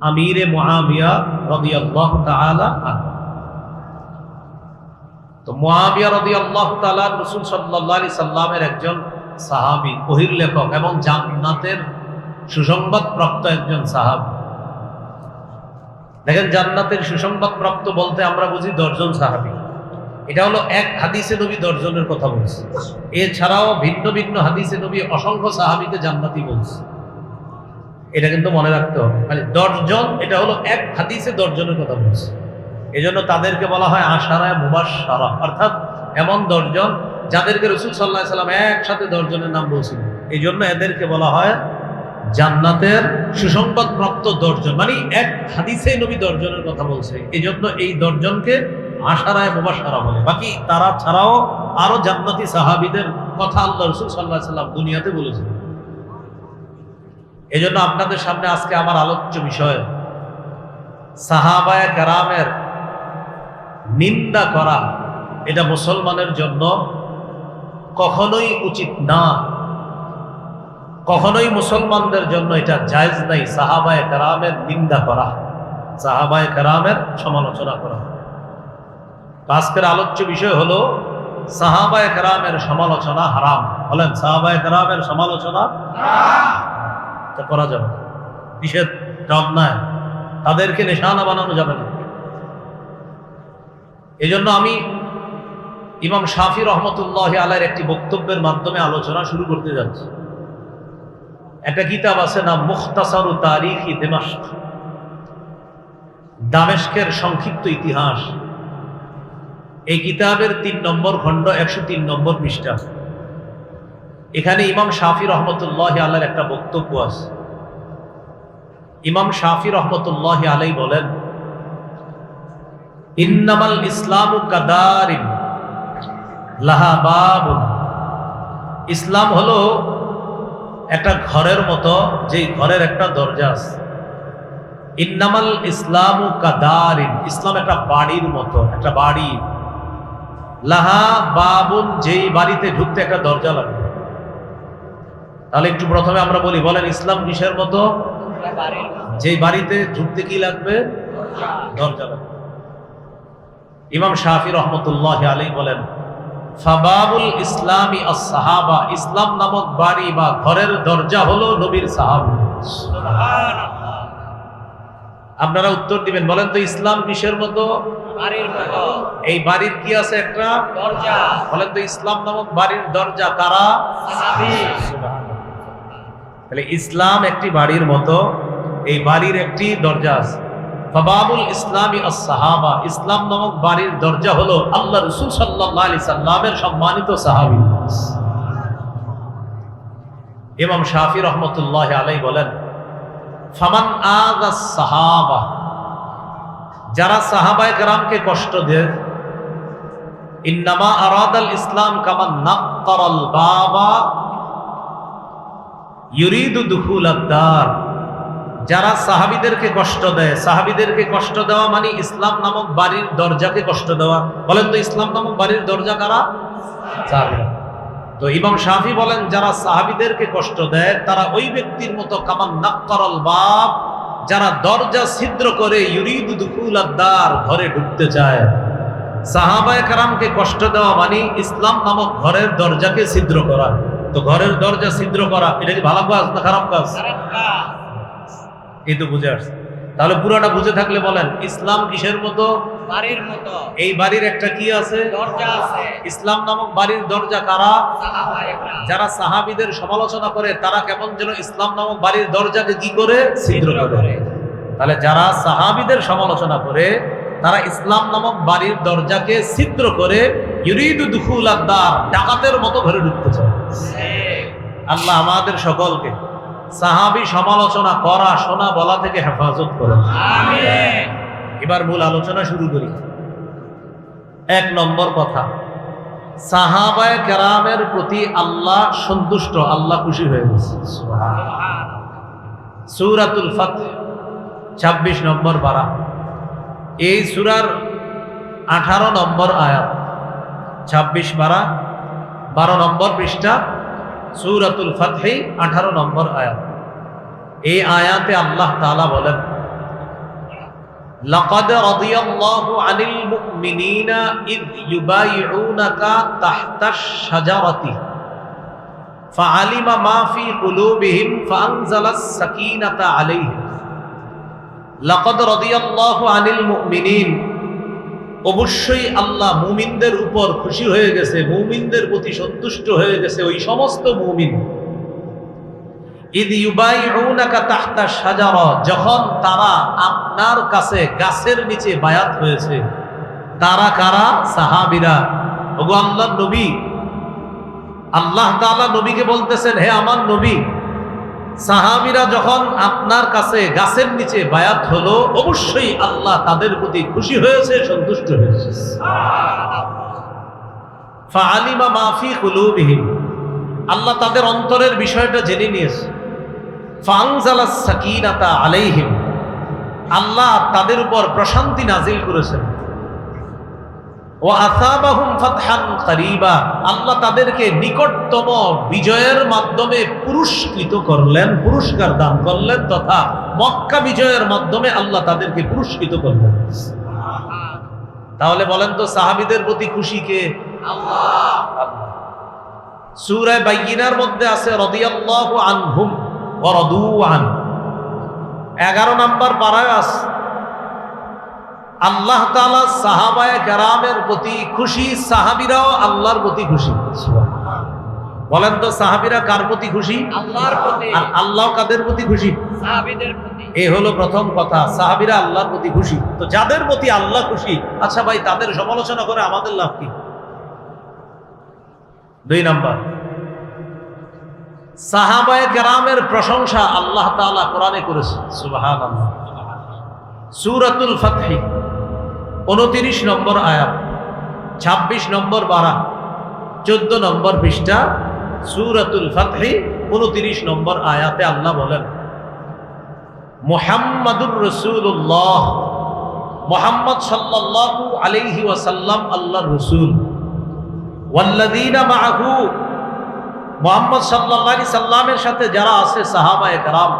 আমিরে মুআবিয়া রাদিয়াল্লাহু তাআলা আনহু। তো মুআবিয়া রাদিয়াল্লাহু তাআলা রাসূল সাল্লাল্লাহু আলাইহি সাল্লামের একজন সাহাবী, ওহীর লেখক এবং জান্নাতের সুসংবাদ প্রাপ্ত একজন সাহাবী। দেখেন, জান্নাতের সুসংবাদ প্রাপ্ত বলতে আমরা বুঝি 10 জন সাহাবী। এটা হলো এক হাদিসে নবী 10 জনের কথা বলছে। এছাড়াও ভিন্ন ভিন্ন হাদিসে নবী অসংখ্য সাহাবীকে জান্নাতি বলছে। এটা কিন্তু মনে রাখতে হবে, মানে 10 জন, এটা হলো এক হাদিসে 10 জনের কথা বলছে। এই জন্য তাদেরকে বলা হয় আশারায়ে মুবাশশারা, অর্থাৎ এমন 10 জন যাদেরকে রাসূল সাল্লাল্লাহু আলাইহি সাল্লাম একসাথে 10 জনের নাম বলছিলেন। এই জন্য এদেরকে বলা হয় জান্নাতের সুসংবাদ প্রাপ্ত 10 জন, মানে এক হাদিসে নবী 10 জনের কথা বলছে। এই জন্য এই 10 জনকে আশারায়ে মুবাশশারা বলে। বাকি তারা ছাড়াও আরো জান্নাতি সাহাবীদের কথা আল্লাহ রাসূল সাল্লাল্লাহু আলাইহি সাল্লাম দুনিয়াতে বলেছেন। এই জন্য আপনাদের সামনে আজকে আমার আলোচ্য বিষয়, সাহাবায়ে কেরামের নিন্দা করা এটা মুসলমানের জন্য কখনোই উচিত না, কখনোই মুসলমানদের জন্য এটা জায়েজ নাই সাহাবায়ে কেরামের নিন্দা করা, সাহাবায়ে কেরামের সমালোচনা করা। আজকের আলোচ্য বিষয় হলো সাহাবায়ে কেরামের সমালোচনা হারাম। বলেন, সাহাবায়ে কেরামের সমালোচনা হারাম, তা করা যাবে না, নিষেধ, অন্যায়, তাদেরকে নিশানা বানানো যাবে না। এই জন্য আমি ইমাম শাফি রহমতুল্লাহি আলাইহির একটি বক্তব্যের মাধ্যমে আলোচনা শুরু করতে যাচ্ছি। একটা কিতাব আছে না, মুখতাসারু তারিখি দিমাশক, দামেস্কের সংক্ষিপ্ত ইতিহাস। এই কিতাবের 3 নম্বর খণ্ড, 103 নম্বর পৃষ্ঠা। এখানে ইমাম শাফি রহমতুল্লাহি আলাইহির একটা বক্তব্য আছে। ইমাম শাফি রহমতুল্লাহি আলাইহি বলেন, ইন্নামাল ইসলামু কাদারিন লাহা বাবুন, ইসলাম হলো একটা ঘরের মতো, যেই ঘরের একটা দরজা আছে। ইন্নামাল ইসলামু কাদারিন, ইসলাম একটা বাড়ির মতো, একটা বাড়ি। লাহা বাবুন, যেই বাড়িতে ঢুকতে একটা দরজা লাগবে। তাহলে একটু প্রথমে আমরা বলি, বলেন ইসলাম কিসের মতো? যেই বাড়িতে ঢুকতে কি লাগবে? দরজা লাগবে। ইমাম শাফি রহমতুল্লাহি আলাইহি বলেন, ফাবাবুল ইসলামি আস-সাহাবা, ইসলাম নামক বাড়ি বা ঘরের দরজা হলো নবীর সাহাবা। সুবহানাল্লাহ। আপনারা উত্তর দিবেন, বলেন তো ইসলাম কিসের মতো? বাড়ির মতো। এই বাড়ির কি আছে? একটা দরজা। বলেন তো ইসলাম নামক বাড়ির দরজা কারা? সাহাবী। সুবহানাল্লাহ। তাহলে ইসলাম একটি বাড়ির মতো, এই বাড়ির একটি দরজা আছে। ফাবাবুল ইসলামি আস-সাহাবা, ইসলাম নামক বাড়ির দরজা হলো আল্লাহ রাসূল সাল্লাল্লাহু আলাইহি সাল্লামের সম্মানিত সাহাবী। ইমাম শাফি রহমতুল্লাহি আলাইহি বলেন, ফামান আযাস সাহাবা, যারা সাহাবায়ে কেরামকে কষ্ট দেয়, ইন্নামা আরাদাল ইসলাম কামান নাক্কারাল বাবা ইউরিদু দুখুলাদ দার, যারা সাহাবীদেরকে কষ্ট দেয়, সাহাবীদেরকে কষ্ট দেওয়া মানে ইসলাম নামক বাড়ির দরজাকে কষ্ট দেওয়া। বলেন তো ইসলাম নামক বাড়ির দরজা কারা? সাহাবীরা। তো ইমাম শাফি বলেন, যারা সাহাবীদেরকে কষ্ট দেয় তারা ওই ব্যক্তির মতো কামান নাক্কারাল বাব, যারা দরজা ছিদ্র করে ইউরিদু দুখুলাদ দার, ঘরে ঢুকতে চায়। সাহাবায়ে কেরামকে কষ্ট দেওয়া মানে ইসলাম নামক ঘরের দরজাকে ছিদ্র করা। তো ঘরের দরজা ছিদ্র করা এটা কি ভালো কাজ না খারাপ কাজ? এই তো বুঝে আসছে। তাহলে পুরোটা বুঝে থাকলে বলেন ইসলাম কিসের মতো? বাড়ির মতো। এই বাড়ির একটা কি আছে? দরজা আছে। ইসলাম নামক বাড়ির দরজা কারা? সাহাবায়ে কেরাম। যারা সাহাবীদের সমালোচনা করে তারা কেমন যেন ইসলাম নামক বাড়ির দরজাকে কি করে? ছিদ্র করে। তাহলে যারা সাহাবীদের সমালোচনা করে তারা ইসলাম নামক বাড়ির দরজাকে ছিদ্র করে ইউরিদু দুখুলাদ দার, ডাকাতের মতো ঘরে ঢুকতে চায়। আল্লাহ আমাদের সকলকে সাহাবী সমালোচনা করা, শোনা, বলা থেকে হেফাজত করেন, আমিন। এবার মূল আলোচনা শুরু করি। 1 নম্বর কথা, সাহাবায়ে কেরামের প্রতি আল্লাহ সন্তুষ্ট, আল্লাহ খুশি হয়ে গেছে। সুবহানাল্লাহ। সূরাতুল ফাতহ 26 নম্বর পারা, এই সূরার 18 নম্বর আয়াত, 26 পারা 12 নম্বর পৃষ্ঠা, সূরাতুল ফাতহ 18 নম্বর আয়াত। এই আয়াতে আল্লাহ তাআলা বলেন, লাকাদ রাদিয়াল্লাহু আনিল মুমিনিনা ইয ইউবাইউনাকা তাহতাশ শাজারাতি ফাআলিমা মা ফি কুলুবিহিম ফাআনজালাস সাকিনাতা আলাইহিম। লাকাদ রাদিয়াল্লাহু আনিল মুমিনিন, অবশ্যই আল্লাহ মুমিনদের উপর খুশি হয়ে গেছে, মুমিনদের প্রতি সন্তুষ্ট হয়ে গেছে ওই সমস্ত মুমিন। ইদ ইউবাইউনাকা তাহতা শাজারা, যখন তারা আপনার কাছে গাছের নিচে বায়াত হয়েছে। তারা কারা? সাহাবীরা। ওগো আল্লাহর নবী, আল্লাহ তাআলা নবীকে বলতেছেন, হে আমার নবী, সাহাবীরা যখন আপনার কাছে গাছের নিচে বায়াত হলো, অবশ্যই আল্লাহ তাদের প্রতি খুশি হয়েছে, সন্তুষ্ট হয়েছে। ফাআলিমা মা ফি কুলুবিহিম, আল্লাহ তাদের অন্তরের বিষয়টা জেনে নিয়েছে। ফাআনজালাস সাকিনাতা আলাইহিম, আল্লাহ তাদের উপর প্রশান্তি নাজিল করেছেন। ওয়া আসাবাহুম ফাতহান করিবা, আল্লাহ তাদেরকে নিকটতম বিজয়ের মাধ্যমে পুরস্কৃত করলেন, পুরস্কার দান করলেন, তথা মক্কা বিজয়ের মাধ্যমে আল্লাহ তাদেরকে পুরস্কৃত করলেন। তাহলে বলেন তো সাহাবীদের প্রতি খুশি কে? আল্লাহ। সূরা বাইয়িনার মধ্যে আছে রাদিয়াল্লাহু আনহুম ওয়া রাদু আন, 11 নম্বর পারায় আছে আল্লাহ তাআলা সাহাবায়ে কেরামের প্রতি খুশি, সাহাবীরাও আল্লাহর প্রতি খুশি। বলেন তো সাহাবীরা কার প্রতি খুশি? আল্লাহর প্রতি। আর আল্লাহ কাদের প্রতি খুশি? সাহাবীদের প্রতি। এই হলো প্রথম কথা, সাহাবীরা আল্লাহর প্রতি খুশি। তো যাদের প্রতি আল্লাহ খুশি, আচ্ছা ভাই তাদের সমালোচনা করে আমাদের লাভ কি? 2 নাম্বার, সাহাবায়ে কেরামের প্রশংসা আল্লাহ তাআলা কোরআনে করেছে। সুবহানাল্লাহ। সূরাতুল ফাতহ 29 নম্বর আয়াত, 26 নম্বর পারা, 14 নম্বর পৃষ্ঠা, সূরাতুল ফাতহ 29 নম্বর আয়াতে আল্লাহ বলেন, মুহাম্মাদুর রাসূলুল্লাহ, মুহাম্মদ সাল্লাল্লাহু আলাইহি ওয়াসাল্লাম আল্লাহর রাসূল, ওয়াল্লাযীনা মাআহু, মুহাম্মদ সাল্লাল্লাহু আলাইহি সাল্লামের সাথে যারা আছে সাহাবায়ে কেরাম,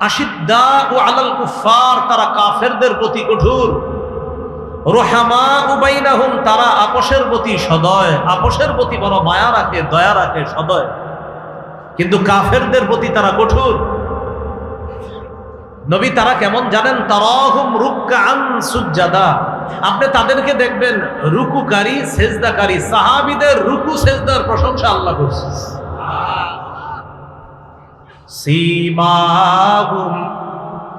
আশিদ্দাউ আলাল কুফার, তারা কাফেরদের প্রতি কঠোর, রুহামাউ বাইনাহুম, তারা আপোষের প্রতি সদয়, আপোষের প্রতি বড় মায়া রাখে, দয়া রাখে, সদয়, কিন্তু কাফেরদের প্রতি তারা কঠোর। নবী তারা কেমন জানেন? তারাহুম রুকআন সুজদা, আপনি তাদেরকে দেখবেন রুকুকারী, সেজদাকারী। সাহাবীদের রুকু সেজদার প্রশংসা আল্লাহ করছে। সীমাহুম,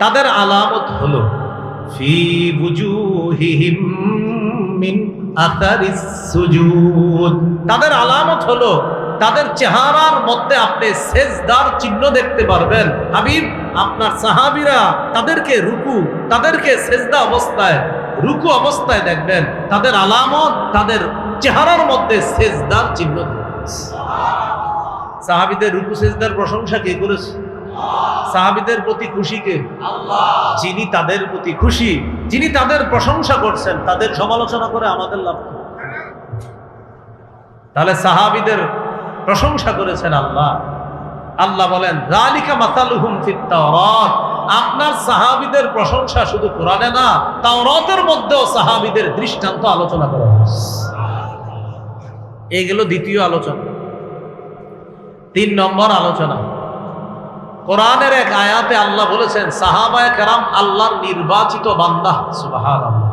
তাদের আলামত হলো ফি বুজুহিহিম মিন আতারিস সুজুদ, তাদের আলামত হলো তাদের চেহারার মধ্যে আপনি সেজদার চিহ্ন দেখতে পারবেন। হাবিব, আপনার সাহাবীরা তাদেরকে রুকু, তাদেরকে সেজদা অবস্থায়, রুকু অবস্থায় দেখবেন, তাদের আলামত তাদের চেহারার মধ্যে সেজদার চিহ্ন। সাহাবীদের রুকু সেজদার প্রশংসা কে করেছে? সাহাবীদের প্রতি খুশি কে? আল্লাহ। যিনি তাদের প্রতি খুশি, যিনি তাদের প্রশংসা করছেন, তাদের সমালোচনা করে আমাদের লাভ কি? তাহলে সাহাবীদের প্রশংসা করেছেন আল্লাহ। আল্লাহ বলেন, যালিকা মাসালুহুম ফিত তাওরাত, আপনার সাহাবীদের প্রশংসা শুধু কোরআনে না, তাওরাতের মধ্যেও সাহাবীদের দৃষ্টান্ত আলোচনা করা হয়েছে। এইগুলো দ্বিতীয় আলোচনা। 3 নম্বর আলোচনা, কোরআনের এক আয়াতে আল্লাহ বলেছেন সাহাবায়ে কেরাম আল্লাহর নির্বাচিত বান্দা। সুবহানাল্লাহ।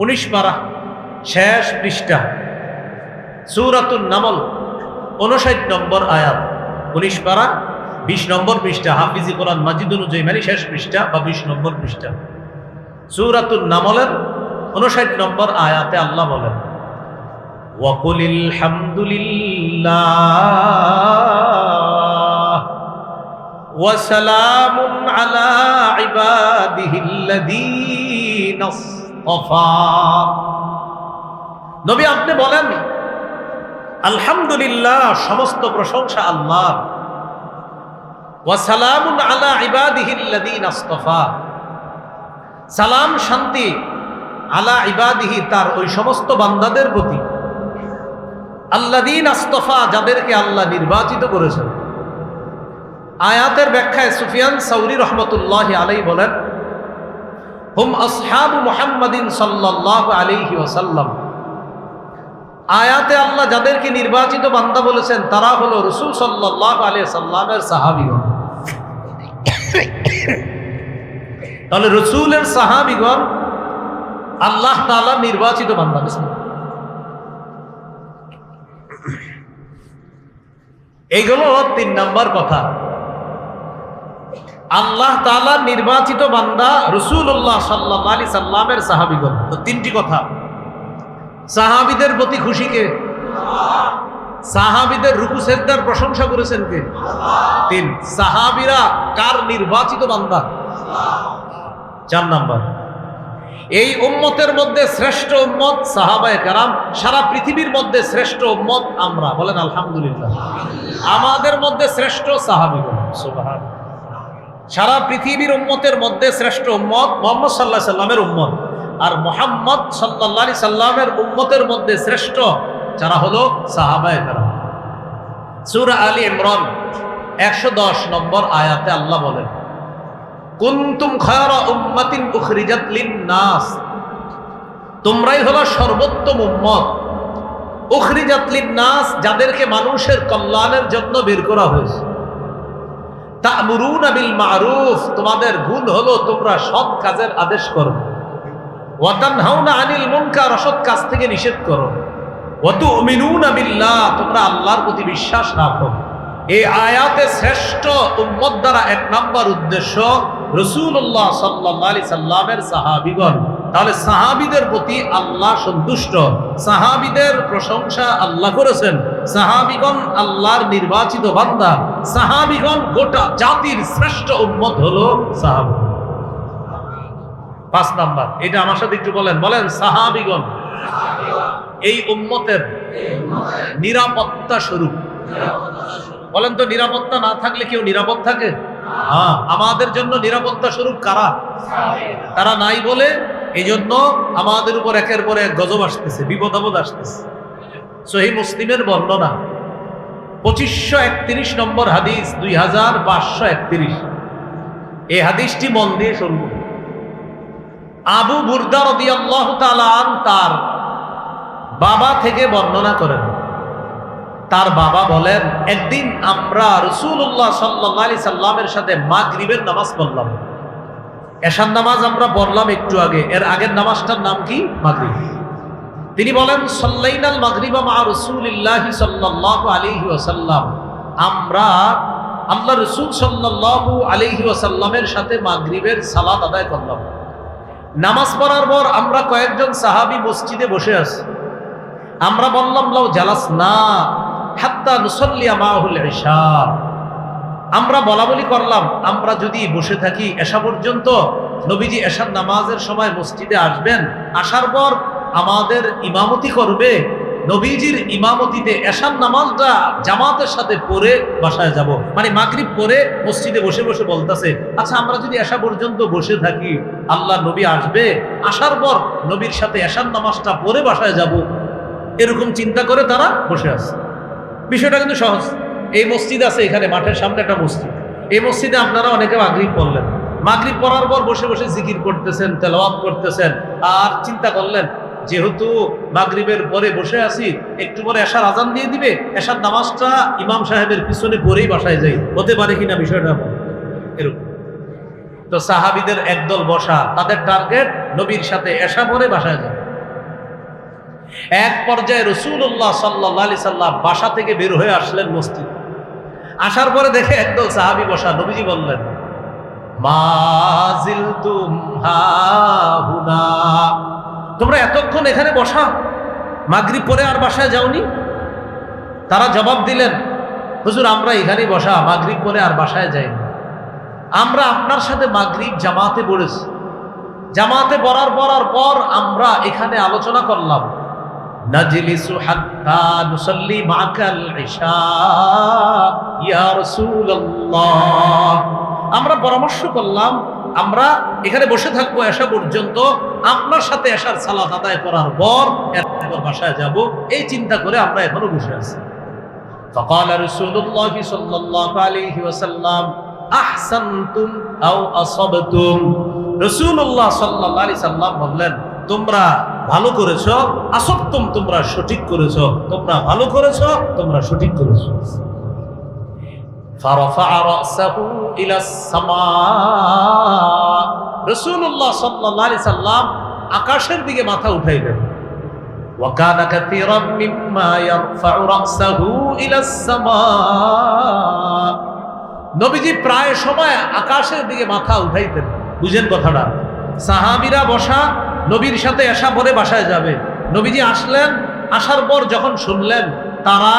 19 পারা, শেষ পৃষ্ঠা, সূরাতুন নামল 59 নম্বর আয়াত, 19 পারা 20 নম্বর পৃষ্ঠা, হাফিজি কোরআন মাজিদ অনুযায়ী মানে শেষ পৃষ্ঠা বা 20 নম্বর পৃষ্ঠা, সূরাতুন নামলের 59 নম্বর আয়াতে আল্লাহ বলেন, ওয়াকুলিল হামদুলিল্লাহ ওয়া সালামুন আলা ইবাদিহিল্লাযীনা ইসতাফা। নবী আপনি বলেন আলহামদুলিল্লাহ, সমস্ত প্রশংসা আল্লাহর, ওয়া সালামুন আলা ইবাদিহিল্লাযীনা ইসতাফা, সালাম শান্তি আলা ইবাদিহি, তার ওই সমস্ত বান্দাদের প্রতি, আল্লাযীনা ইসতাফা, যাদেরকে আল্লাহ নির্বাচিত করেছেন। আয়াতের ব্যাখ্যায় সুফিয়ান সাউরি রহমতুল্লাহি আলাইহি বলেন, হুম আসহাবু মুহাম্মাদিন সাল্লাল্লাহু আলাইহি ওয়াসাল্লাম। আয়াতে আল্লাহ যাদেরকে নির্বাচিত বান্দা বলেছেন তারা হলো রাসূল সাল্লাল্লাহু আলাইহি সাল্লামের সাহাবীগণ। তাহলে রাসূলের সাহাবীগণ আল্লাহ তাআলা নির্বাচিত বান্দা। এইগুলো ৩ নাম্বার কথা। আল্লাহ তাআলা নির্বাচিত বান্দা রাসূলুল্লাহ সাল্লাল্লাহু আলাইহি সাল্লামের সাহাবীগণ। তো ৩টি কথা। সাহাবীদের প্রতি খুশি কে? সাহাবীদের রুকু সিজদার প্রশংসা করেছেন কে? ৩। সাহাবীরা কার নির্বাচিত বান্দা? ৪ নাম্বার, এই উম্মতের মধ্যে শ্রেষ্ঠ উম্মত সাহাবায়ে কেরাম। সারা পৃথিবীর মধ্যে শ্রেষ্ঠ উম্মত আমরা, বলেন আলহামদুলিল্লাহ। আমাদের মধ্যে শ্রেষ্ঠ সাহাবীগণ, সুবহানাল্লাহ। সারা পৃথিবীর উম্মতের মধ্যে শ্রেষ্ঠ উম্মত মুহাম্মদ সাল্লাল্লাহু আলাইহি সাল্লামের উম্মত, আর মুহাম্মদ সাল্লাল্লাহু আলাইহি সাল্লামের উম্মতের মধ্যে শ্রেষ্ঠ যারা হলো সাহাবায়ে কেরাম। সূরা আলী ইমরান 110 নম্বর আয়াতে আল্লাহ বলেন, কুনতুম খায়রা উম্মাতিন উখরিজাত লিন-নাস, তোমরাই হলো সর্বোত্তম উম্মত। উখরিজাত লিন-নাস, যাদেরকে মানুষের কল্যাণের জন্য বের করা হয়েছে। তা'মুরুনা বিল মা'রুফ, তোমাদের গুণ হলো তোমরা সৎ কাজের আদেশ করো। ওয়া তানহাউনা আনিল মুনকার, অসৎ কাজ থেকে নিষেধ করো। ওয়া তু'মিনুনা বিল্লাহ, তোমরা আল্লাহর প্রতি বিশ্বাস রাখো। এই আয়াতে শ্রেষ্ঠ উম্মত দ্বারা ১ নম্বর উদ্দেশ্য রাসূলুল্লাহ সাল্লাল্লাহু আলাইহি সাল্লামের সাহাবীগণ। তাহলে সাহাবীদের প্রতি আল্লাহ সন্তুষ্ট, সাহাবীদের প্রশংসা আল্লাহ করেছেন। সাহাবীগণ আল্লাহর নির্বাচিত বান্দা, সাহাবীগণ গোটা জাতির শ্রেষ্ঠ উম্মত হলো সাহাবা। ৫ নাম্বার, এটা আমার সাথে একটু বলেন, বলেন সাহাবীগণ এই উম্মতের নিরাপত্তা স্বরূপ। বলেন তো, নিরাপত্তা না থাকলে কেউ নিরাপদ থাকে? হ্যাঁ, আমাদের জন্য নিরাপত্তা স্বরূপ কারা? তারা নাই বলে এই জন্য আমাদের উপর একের পর এক গজব আসতেছে, বিপদ আপদ আসতেছে। সহিহ মুসলিমের বর্ণনা 2531 নম্বর হাদিস, 2531। এই হাদিসটি মন দিয়ে শুনব। আবু বুরদা রাদিয়াল্লাহু তাআলা আন তার বাবা থেকে বর্ণনা করেন। তার বাবা বলেন, একদিন আমরা রাসূলুল্লাহ সাল্লাল্লাহু আলাইহি সাল্লামের সাথে মাগরিবের নামাজ পড়লাম। এশার নামাজ আমরা পড়লাম একটু আগে, এর আগের নামাজটার নাম কি? মাগরিব। তিনি বলেন, সাল্লাইনাল মাগরিবা মা রাসূলিল্লাহি সাল্লাল্লাহু আলাইহি ওয়াসাল্লাম, আমরা আল্লাহ রাসূল সাল্লাল্লাহু আলাইহি ওয়াসাল্লামের সাথে মাগরিবের সালাত আদায় করলাম। নামাজ পড়ার পর আমরা কয়েকজন সাহাবী মসজিদে বসে আছি। আমরা বললাম, লাউ জালাসনা হাত্তা নুসাল্লিয়া মাহুল ইশা, আমরা বলা বলি করলাম, আমরা যদি বসে থাকি এশা পর্যন্ত, নবীজি এশার নামাজের সময় মসজিদে আসবেন, আসার পর আমাদের ইমামতি করবে, নবীজির ইমামতিতে এশার নামাজটা জামাতের সাথে পড়ে বাসায় যাব। মানে মাগরিব পড়ে মসজিদে বসে বসে বলতেছে, আচ্ছা আমরা যদি এশা পর্যন্ত বসে থাকি, আল্লাহ নবী আসবে, আসার পর নবীর সাথে এশার নামাজটা পড়ে বাসায় যাব, এরকম চিন্তা করে তারা বসে আছে। বিষয়টা কিন্তু সহজ। এই মসজিদ আছে, এখানে মাঠের সামনে একটা মসজিদ, এই মসজিদে আপনারা অনেকে মাগরিব পড়লেন। মাগরিব পড়ার পর বসে বসে জিকির করতেছেন, তেলাওয়াত করতেছেন, আর চিন্তা করলেন যেহেতু মাগরিবের পরে বসে আছি, একটু পরে এশার আজান দিয়ে দিবে, এশার নামাজটা ইমাম সাহেবের পিছনে পরেই বাসায় যাই, হতে পারে কিনা বিষয়টা এরকম। তো সাহাবীদের একদল বসা, তাদের টার্গেট নবীর সাথে এশা পরে বাসায় যায়। এক পর্যায়ে রাসূলুল্লাহ সাল্লাল্লাহু আলাইহি সাল্লাম বাসা থেকে বের হয়ে আসলেন মসজিদ। আসার পরে দেখে একদল সাহাবী বসা। নবীজি বললেন, মা জিলতুম হাহুনা, তোমরা এতক্ষণ এখানে বসা, মাগরিব পরে আর বাসায় যাওনি? তারা জবাব দিলেন, হুজুর আমরা এখানেই বসা, মাগরিব পরে আর বাসায় যাইনি। আমরা আপনার সাথে মাগরিব জামাতে পড়েছি, জামাতে পড়ার পর আমরা এখানে আলোচনা করলাম, নাজলিসু হাত্তা নুসাল্লি মাকাল ইশা ইয়া রাসূলুল্লাহ, আমরা পরামর্শ করলাম আমরা এখানে বসে থাকবো এশা পর্যন্ত, আপনার সাথে এশার সালাত আদায় করার পর এরপর বাসায় যাব, এই চিন্তা করে আমরা এখনো বসে আছি। ফাকাল রাসূলুল্লাহ সাল্লাল্লাহু আলাইহি ওয়াসাল্লাম, আহসানতুম আও আসাবতুম। রাসূলুল্লাহ সাল্লাল্লাহু আলাইহি সাল্লাম বললেন, তোমরা ভালো করেছো, আসাবতুম তোমরা সঠিক করেছো, তোমরা ভালো করেছো, তোমরা সঠিক করেছো। ফারাফা রাসাহু ইলাস সামা। রাসূলুল্লাহ সাল্লাল্লাহু আলাইহি সাল্লাম আকাশের দিকে মাথা উঠাইলেন। ওয়া কানা কাসীরাম মিম্মা ইয়ারফাউ রাসাহু ইলাস সামা। নবীজি প্রায় সময় আকাশের দিকে মাথা উঠাইতেন। বুঝেন কথাটা? সাহাবীরা বসা, নবীর সাথে এশা পরে বাসায় যাবে। নবীজি আসলেন, আসার পর যখন শুনলেন তারা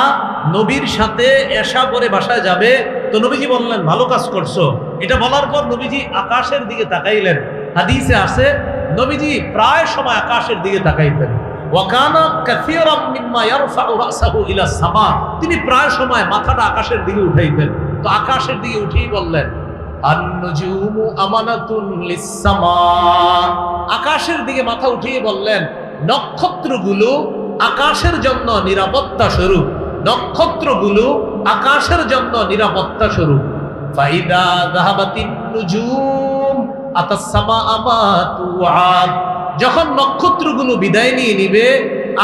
নবীর সাথে এশা পরে বাসায় যাবে, তো নবীজি বললেন, ভালো কাজ করছো। এটা বলার পর নবীজি আকাশের দিকে তাকাইলেন। হাদিসে আছে নবীজি প্রায় সময় আকাশের দিকে তাকাইতেন। ওয়াকানা কাসীরাম মিম্মা ইয়ারফাউ রাসাহু ইলা সামা। তিনি প্রায় সময় মাথাটা আকাশের দিকে উঠাইতেন। তো আকাশের দিকে উঠিয়ে বললেন, আন-নুজুমু আমানাতুন লিস-সামা। আকাশের দিকে মাথা উঠিয়ে বললেন, নক্ষত্রগুলো আকাশের জন্য নিরাপত্তা স্বরূপ। নক্ষত্রগুলো আকাশের জন্য নিরাপত্তা স্বরূপ। ফাইদা যাহাবাতিন নুজুম আতাস সামাআ মা তুআদ। যখন নক্ষত্রগুলো বিদায় নিয়ে নিবে,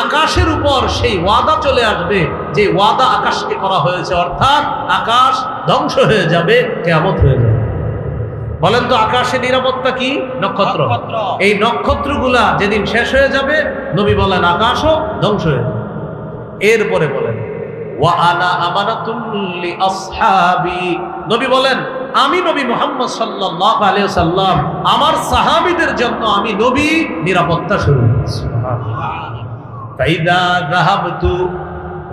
আকাশের উপর সেই ওয়াদা চলে আসবে যে ওয়াদা আকাশকে করা হয়েছে, অর্থাৎ আকাশ ধ্বংস হয়ে যাবে, কিয়ামত হয়ে যাবে। বলেন তো আকাশের নিরাপত্তা কি? নক্ষত্র। এই নক্ষত্রগুলা যেদিন শেষ হয়ে যাবে, নবী বলেন আকাশও ধ্বংস হয়ে যাবে। এরপরে বলেন ওয়া আনা আমানাতুন লি আসহাবি। নবী বলেন, আমি নবী মুহাম্মদ সাল্লাল্লাহু আলাইহি ওয়াসাল্লাম, আমার সাহাবীদের জন্য আমি নবী নিরাপত্তা স্বরূপ। সুবহানাল্লাহ। ফাইদা যাহাবতু।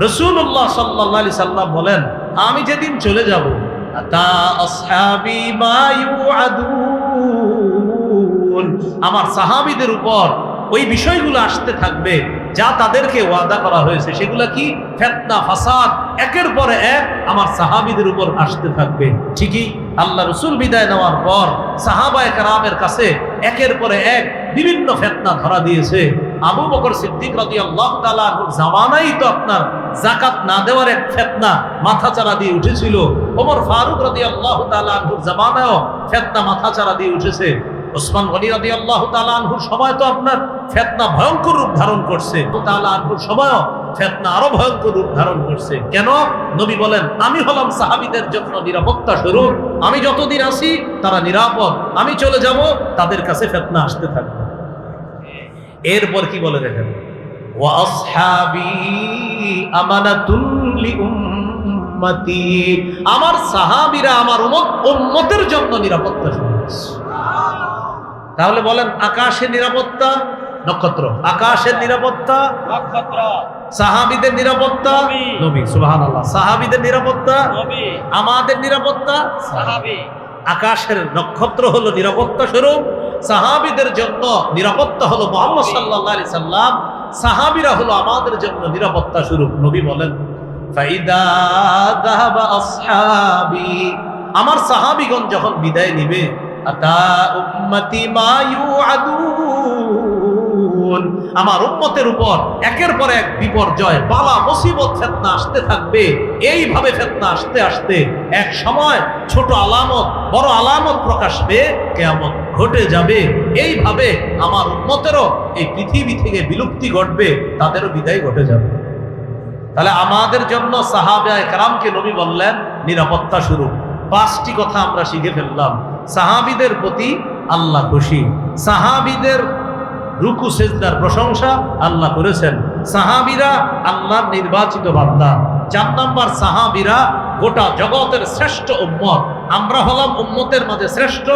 রাসূলুল্লাহ সাল্লাল্লাহু আলাইহি সাল্লাম বলেন, আমি যেদিন চলে যাব, আতা আসহাবি মা ইউআদুন। আমার সাহাবীদের উপর ওই বিষয়গুলো আসতে থাকবে যা তাদেরকে ওয়াদা করা হয়েছে। সেগুলা কি? ফিতনা, ফাসাদ একের পরে এক আমার সাহাবীদের উপর আসতে থাকবে। ঠিকই আল্লাহ রাসূল বিদায় নেওয়ার পর সাহাবায়ে কেরামের কাছে একের পরে এক বিভিন্ন ফিতনা ধরা দিয়েছে। আবু বকর সিদ্দিক রাদিয়াল্লাহু তাআলা আনহুর জামানায় তো আপনার যাকাত না দেওয়ার এক ফিতনা মাথাচাড়া দিয়ে উঠেছিল। ওমর ফারুক রাদিয়াল্লাহু তাআলা আনহুর জামানায়ও ফিতনা মাথাচাড়া দিয়ে উঠেছে। ওসমান গনি রাদিয়াল্লাহু তাআলা আনহুর সময় তো আপনার ফিতনা ভয়ঙ্কর রূপ ধারণ করছে। তাআলা আনহুর সময়ও ফিতনা আরো ভয়ঙ্কর রূপ ধারণ করছে। কেন? নবী বলেন, আমি হলাম সাহাবীদের জন্য নিরাপত্তা স্বরূপ। আমি যতদিন আছি তারা নিরাপদ, আমি চলে যাব তাদের কাছে ফিতনা আসতে থাকবে। এরপর কি বলে দেখেন, ওয়া আসহাবি আমানাতুন লি উম্মতি। আমার সাহাবীরা আমার উম্মতের জন্য নিরাপত্তা স্বরূপ। তাহলে বলেন আকাশের নিরাপত্তা নক্ষত্র, আকাশের নিরাপত্তা নক্ষত্র, সাহাবীদের নিরাপত্তা নবী। সুবহানাল্লাহ। সাহাবীদের নিরাপত্তা নবী, আমাদের নিরাপত্তা সাহাবী। আকাশের নক্ষত্র হলো নিরাপত্তা স্বরূপ, সাহাবীদের জন্য নিরাপত্তা হলো মুহাম্মদ সাল্লাল্লাহু আলাইহি সাল্লাম, সাহাবীরা হলো আমাদের জন্য নিরাপত্তা স্বরূপ। নবী বলেন, ফাইদা যাহাবা আসহাবি। আমার সাহাবীগণ যখন বিদায় নিবে, আতা উম্মতি মা ইউআদুন। আমার উম্মতের উপর একের পর এক বিপর্যয়, বালা, মুসিবত, ফিতনা আসতে থাকবে। এইভাবে ফিতনা আসতে আসতে এক সময় ছোট আলামত বড় আলামত প্রকাশ পেয়ে কিয়ামত ঘটে যাবে। এইভাবে আমার উম্মতেরও এই পৃথিবী থেকে বিলুপ্তি ঘটবে, তাদেরও বিদায় ঘটে যাবে। তাহলে আমাদের জন্য সাহাবায়ে কেরামকে নবী বললেন নিরাপত্তা স্বরূপ। 5টি কথা আমরা শিখে ফেললাম। সাহাবীদের প্রতি আল্লাহ খুশি, সাহাবীদের রুকু সেজদার প্রশংসা আল্লাহ করেছেন, সাহাবীরা আল্লাহর নির্বাচিত বান্দা। 4 নাম্বার, সাহাবীরা গোটা জগতের শ্রেষ্ঠ উম্মত। আমরা হলাম উম্মতের মাঝে শ্রেষ্ঠ,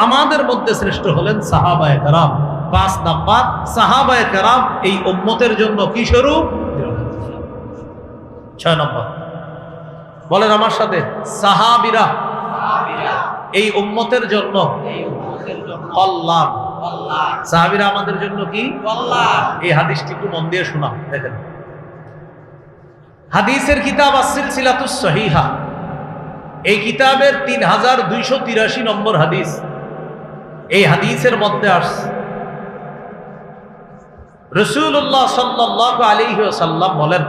আমাদের মধ্যে শ্রেষ্ঠ হলেন সাহাবায়ে কেরাম। 5 নাম্বার, সাহাবায়ে কেরাম এই উম্মতের জন্য কি স্বরূপ? 6 নম্বর বলেন আমার সাথে, সাহাবীরা এই উম্মতের জন্য কল্যাণ। সাহাবীরা আমাদের জন্য কি? কল্যাণ। এই হাদিসটি একটু মন দিয়ে শোনা। দেখেন, হাদিসের কিতাব আস-সিলসিলাতুস সহিহা, এই কিতাবের 3283 নম্বর হাদিস। এই হাদিসের মধ্যে আসছে রাসূলুল্লাহ সাল্লাল্লাহু আলাইহি ওয়াসাল্লাম বলেন,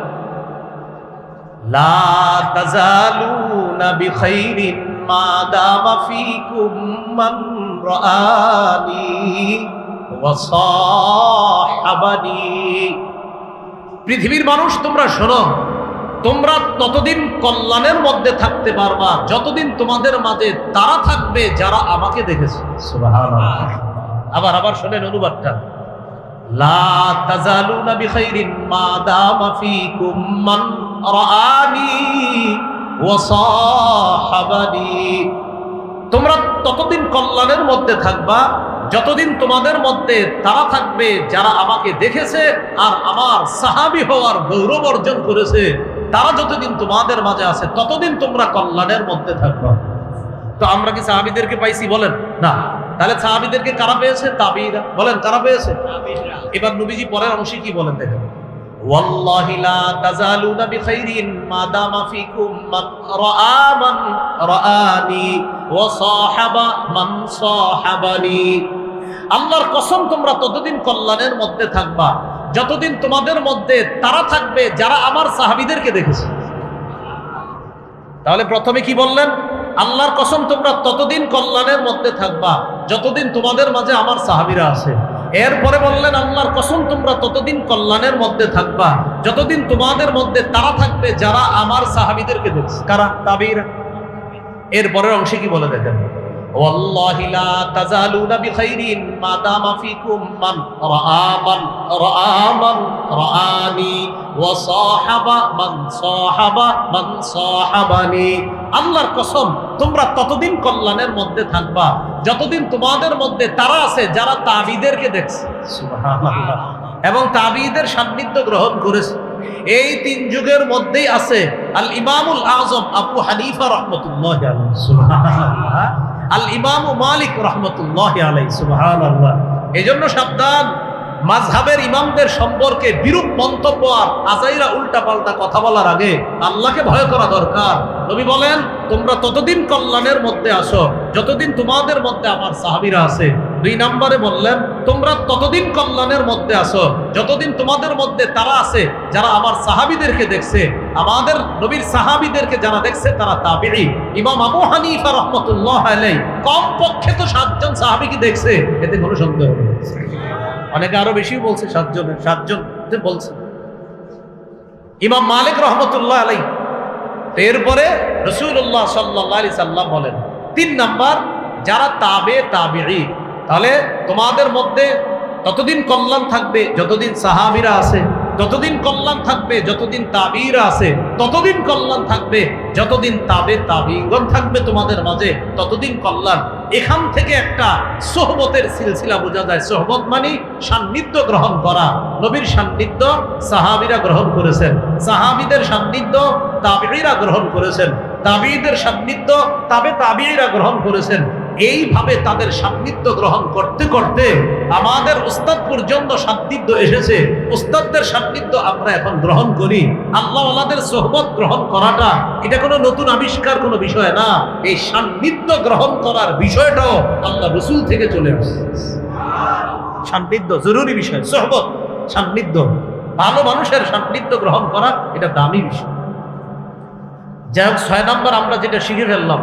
লা তাজালুনা বিখাইরিন মা দামা ফীকুম মান রাআনি ওয়া সাহাবানি। পৃথিবীর মানুষ তোমরা শোনো, তোমরা ততদিন কল্যাণের মধ্যে থাকতে পারবা যতদিন তোমাদের মাঝে তারা থাকবে যারা আমাকে দেখেছে। সুবহানাল্লাহ। আবার শোনেন অনুবাদটা, লা তাজালুনা বিখাইরিন মা দামা ফীকুম মান রাআনি ওয়া সাহাবানি। তোমরা ততদিন কল্যাণের মধ্যে থাকবা যতদিন তোমাদের মধ্যে তারা থাকবে যারা আমাকে দেখেছে আর আমার সাহাবী হওয়ার গৌরব অর্জন করেছে। তারা যতদিন তোমাদের মাঝে আছে ততদিন তোমরা কল্যাণের মধ্যে থাকবা। তো আমরা কি সাহাবীদেরকে পাইছি? বলেন না। তাহলে সাহাবীদেরকে কারা পেয়েছে? তাবিঈরা। বলেন কারা পেয়েছে? এবার নবীজি পরের অংশে কি বলেন দেখেন, ওয়াল্লাহি লা তাজালুনা বিখাইরিন মা দামা ফীকুম মান রাআ মান রাআনি ওয়া সাহাবা মান সাহাবানি। আল্লাহর কসম তোমরা ততদিন কল্যাণের মধ্যে থাকবা যতদিন তোমাদের মধ্যে তারা থাকবে যারা আমার সাহাবীদেরকে দেখেছে। তাহলে প্রথমে কি বললেন? আল্লাহর কসম তোমরা ততদিন কল্যাণের মধ্যে থাকবা যতদিন তোমাদের মাঝে আমার সাহাবীরা আছে। এরপরে বললেন আল্লাহর কসম তোমরা ততদিন কল্যাণের মধ্যে থাকবা যতদিন তোমাদের মধ্যে তারা থাকবে যারা আমার সাহাবীদেরকে দেখছে। কারা? তাবিঈরা। এরপরের অংশে কি বলে দেখেন, ওয়াল্লাহি লা তাজালুনা বিখাইরিন মা দামা ফীকুম মান রাআ মান রাআনি ওয়া সাহাবা মান সাহাবানি। আল্লাহর কসম তোমরা ততদিন কল্যাণের মধ্যে থাকবা যতদিন তোমাদের মধ্যে তারা আছে যারা তাবিঈদেরকে দেখছে। সুবহানাল্লাহ। এবং তাবিঈদের সান্নিধ্য গ্রহণ করেছে। এই তিন যুগের মধ্যেই আছে আল ইমামুল আযম আবু হানিফা রাহমাতুল্লাহি আলাইহি, সুবহানাল্লাহ, আল ইমাম মালিক রাহমাতুল্লাহি আলাইহি, সুবহানাল্লাহ। এজন্য সাবধান, মাযহাবের ইমামদের সম্পর্কে বিরূপ মন্তব্য আর আজাইরা উল্টাপাল্টা কথা বলার আগে আল্লাহকে ভয় করা দরকার। নবী বলেন তোমরা ততদিন কল্যাণের মধ্যে আসো যতদিন তোমাদের মধ্যে আমার সাহাবীরা আছে। 2 নম্বরে বললেন তোমরা ততদিন কল্যাণের মধ্যে আসো যতদিন তোমাদের মধ্যে তারা আছে যারা আমার সাহাবীদেরকে দেখছে। আমাদের নবীর সাহাবীদেরকে যারা দেখছে তারা তাবিঈ। ইমাম আবু হানিফা রাহমাতুল্লাহ আলাইহি কমপক্ষে তো 7 জন সাহাবীকে দেখছে, এতে কোনো সন্দেহ নেই। অনেকে আরো বেশি বলছে, 7 জন বলছে। ইমাম মালিক রহমতুল্লাহ আলাইহি। এরপরে রাসূলুল্লাহ সাল্লাল্লাহু আলাইহি সাল্লাম বলেন 3 নাম্বার যারা তাবিঈ। তাহলে তোমাদের মধ্যে ততদিন কল্যাণ থাকবে যতদিন সাহাবীরা আছে, ততদিন কল্যাণ থাকবে যতদিন তাবিঈরা আছে, ততদিন কল্যাণ থাকবে যতদিন তাবিঈগণ থাকবে তোমাদের মাঝে, ততদিন কল্যাণ। এখান থেকে একটা সোহবতের সিলসিলা বোঝা যায়। সোহবত মানে সান্নিধ্য গ্রহণ করা। নবীর সান্নিধ্য সাহাবীরা গ্রহণ করেছেন, সাহাবীদের সান্নিধ্য তাবিঈরা গ্রহণ করেছেন, তাবিঈদের সান্নিধ্য তাবিঈরা গ্রহণ করেছেন। এইভাবে তাদের সান্নিধ্য গ্রহণ করতে করতে আমাদের উস্তাদ পর্যন্ত সান্নিধ্য এসেছে। উস্তাদদের সান্নিধ্য আমরা এখন গ্রহণ করি। আল্লাহওয়ালাদের সোহবত গ্রহণ করাটা এটা কোনো নতুন আবিষ্কার, কোনো বিষয় না। এই সান্নিধ্য গ্রহণ করার বিষয়টাও আল্লাহ রাসূল থেকে চলে আসছে। সান্নিধ্য জরুরি বিষয়, সোহবত, সান্নিধ্য, ভালো মানুষের সান্নিধ্য গ্রহণ করা এটা দামি বিষয়। যাই হোক, 6 নম্বর আমরা যেটা শিখে ফেললাম,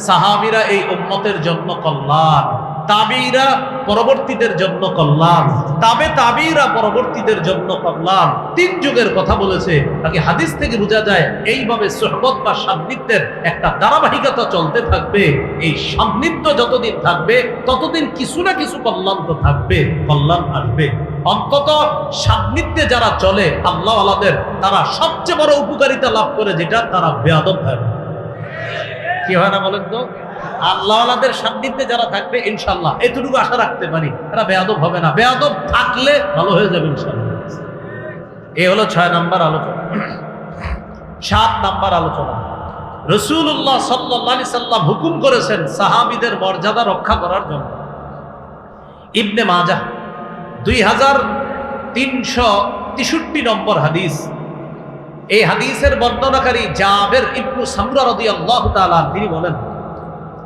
সাহাবীরা এই উম্মতের জন্য কল্যাণ, তাবিঈরা পরবর্তীদের জন্য কল্যাণ, তাবিঈরা পরবর্তীদের জন্য কল্যাণ। 3 যুগের কথা বলেছে। নাকি হাদিস থেকে বোঝা যায় এইভাবে সুহবত বা সান্নিধ্যের একটা ধারাবাহিকতা চলতে থাকবে। এই সান্নিধ্য যতদিন থাকবে ততদিন কিছু না কিছু কল্যাণ তো থাকবে, কল্যাণ আসবে। অন্তত সান্নিধ্যে যারা চলে আল্লাহওয়ালাদের, তারা সবচেয়ে বড় উপকারিতা লাভ করে যেটা, তারা বেয়াদব হয় না। কি হয় না বলেন তো? আল্লাহওয়ালাদের সান্নিধ্যে যারা থাকবে ইনশাআল্লাহ এতটুকু আশা রাখতে পারি তারা বেয়াদব হবে না। বেয়াদব থাকলে ভালো হয়ে যাবে ইনশাআল্লাহ। এই হলো 6 নাম্বার আলোচনা। 7 নাম্বার আলোচনা, রাসূলুল্লাহ সাল্লাল্লাহু আলাইহি সাল্লাম হুকুম করেছেন সাহাবীদের মর্যাদা রক্ষা করার জন্য। ইবনে মাজাহ 2363 নম্বর হাদিস। এই হাদিসের বর্ণনাকারী জাবের ইবনু সামরা রাদিয়াল্লাহু তাআলা তিনি বলেন,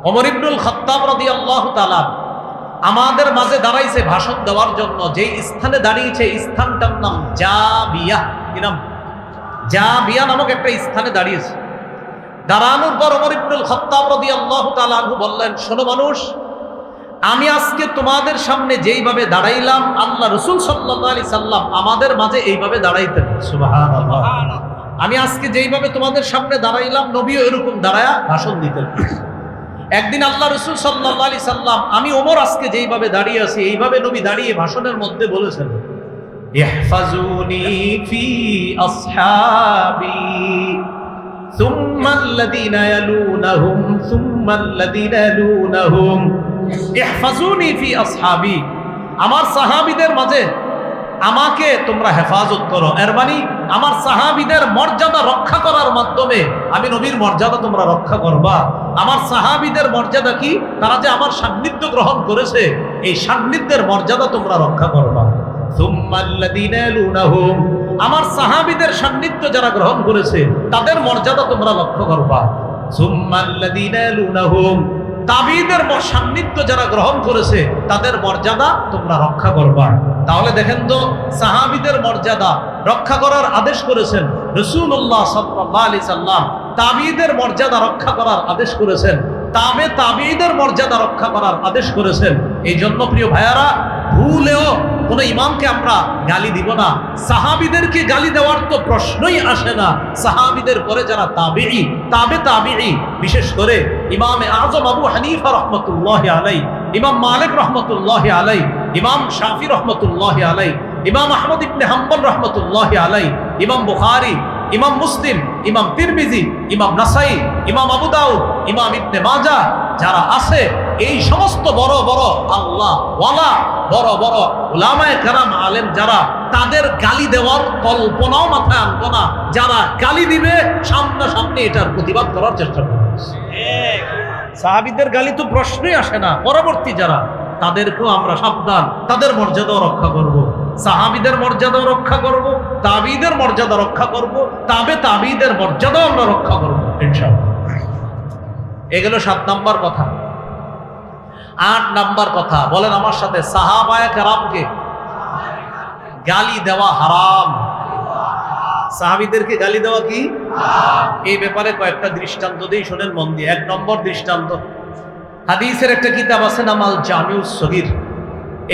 ওমর ইবনুল খাত্তাব রাদিয়াল্লাহু তাআলা আমাদের মাঝে দাঁড়াইছে ভাষণ দেওয়ার জন্য। যেই স্থানে দাঁড়িয়েছে স্থানটার নাম জাবিয়া। কি নাম? জাবিয়া নামক একটা স্থানে দাঁড়িয়েছে। দাঁড়ানোর পর ওমর ইবনুল খাত্তাব রাদিয়াল্লাহু তাআলা আনহু বললেন, শোনো মানুষ, আমি আজকে তোমাদের সামনে যেইভাবে দাঁড়াইলাম, আল্লাহ রাসূল সাল্লাল্লাহু আলাইহি সাল্লাম আমাদের মাঝে এইভাবে দাঁড়াইতেন। সুবহানাল্লাহ। আমি আজকে যেইভাবে তোমাদের সামনে দাঁড়াইলাম, নবীও এরকম দাঁড়ায়া ভাষণ দিতেন। একদিন আল্লাহ রাসূল সাল্লাল্লাহু আলাইহি সাল্লাম, আমি ওমর আজকে যেইভাবে দাঁড়িয়ে আছি, এইভাবে নবী দাঁড়িয়ে ভাষণের মধ্যে বলেছেন, ইহফাজুনি ফি আসহাবি সুম্মা আল্লাযীনা ইয়ালুনাহুম সুম্মা আল্লাযীনা ইয়ালুনাহুম। ইহফাজুনি ফি আসহাবি, আমার সাহাবীদের মাঝে আমাকে তোমরা হেফাজত করো। এর মানে আমার সাহাবীদের মর্যাদা রক্ষা করার মাধ্যমে আমি নবীর মর্যাদা তোমরা রক্ষা করবা। আমার সাহাবীদের মর্যাদা কি? তারা যে আমার সান্নিধ্য গ্রহণ করেছে, এই সান্নিধ্যের মর্যাদা তোমরা রক্ষা করবা। সুম্মা আল্লাযীনা ইয়ালুনাহুম, আমার সাহাবীদের সান্নিধ্য যারা গ্রহণ করেছে তাদের মর্যাদা তোমরা লক্ষ্য করবা। সুম্মা আল্লাযীনা ইয়ালুনাহুম, তাবিঈদের সান্নিধ্য যারা গ্রহণ করেছে তাদের মর্যাদা তোমরা রক্ষা করবা। তাহলে দেখেন তো, সাহাবীদের মর্যাদা রক্ষা করার আদেশ করেছেন রাসূলুল্লাহ সাল্লাল্লাহু আলাইহি সাল্লাম, তাবিঈদের মর্যাদা রক্ষা করার আদেশ করেছেন, তাবিঈদের মর্যাদা রক্ষা করার আদেশ করেছেন। এই জন্য প্রিয় ভাইয়ারা, ভুলেও কোনো ইমামকে আমরা গালি দিব না। সাহাবীদেরকে গালি দেওয়ার তো প্রশ্নই আসে না। সাহাবীদের পরে যারা তাবিঈ, তাবিঈ, বিশেষ করে ইমামে আযম আবু হানিফা রাহমাতুল্লাহি আলাইহি, ইমাম মালিক রাহমাতুল্লাহি আলাইহি, ইমাম শাফি রাহমাতুল্লাহি আলাইহি, ইমাম আহমদ ইবনে হাম্বল রাহমাতুল্লাহি আলাইহি, ইমাম বুখারী, ইমাম মুসলিম, ইমাম তিরমিজি, ইমাম নাসাই, ইমাম আবু দাউদ, ইমাম ইবনে মাজাহ, যারা আছে এই সমস্ত বড় বড় আল্লাহ ওয়ালা, বড় বড় উলামায়ে কেরাম, আলেম যারা, তাদের গালি দেওয়ার কল্পনাও মাথায় আনবো না। যারা গালি দিবে সামনাসামনি এটার প্রতিবাদ করার চেষ্টা করবে। সাহাবীদের গালি তো প্রশ্নই আসে না। পরবর্তী যারা, তাদেরকেও আমরা সাবধান, তাদের মর্যাদাও রক্ষা করব। সাহাবীদের মর্যাদাও রক্ষা করব, তাবিঈদের মর্যাদা রক্ষা করব, তাবিঈদের মর্যাদাও আমরা রক্ষা করব ইনশাআল্লাহ। এগুলো 7 নাম্বার কথা। 8 নাম্বার কথা, বলেন আমার সাথে, সাহাবায়ে কেরামকে গালি দেওয়া হারাম। সাহাবীদেরকে গালি দেওয়া কি? এই ব্যাপারে কয়েকটা দৃষ্টান্ত দিই, শোনেন মন দিয়ে। 1 নম্বর দৃষ্টান্ত, হাদিসের একটা কিতাব আছে নাম আল জামিউস সগীর।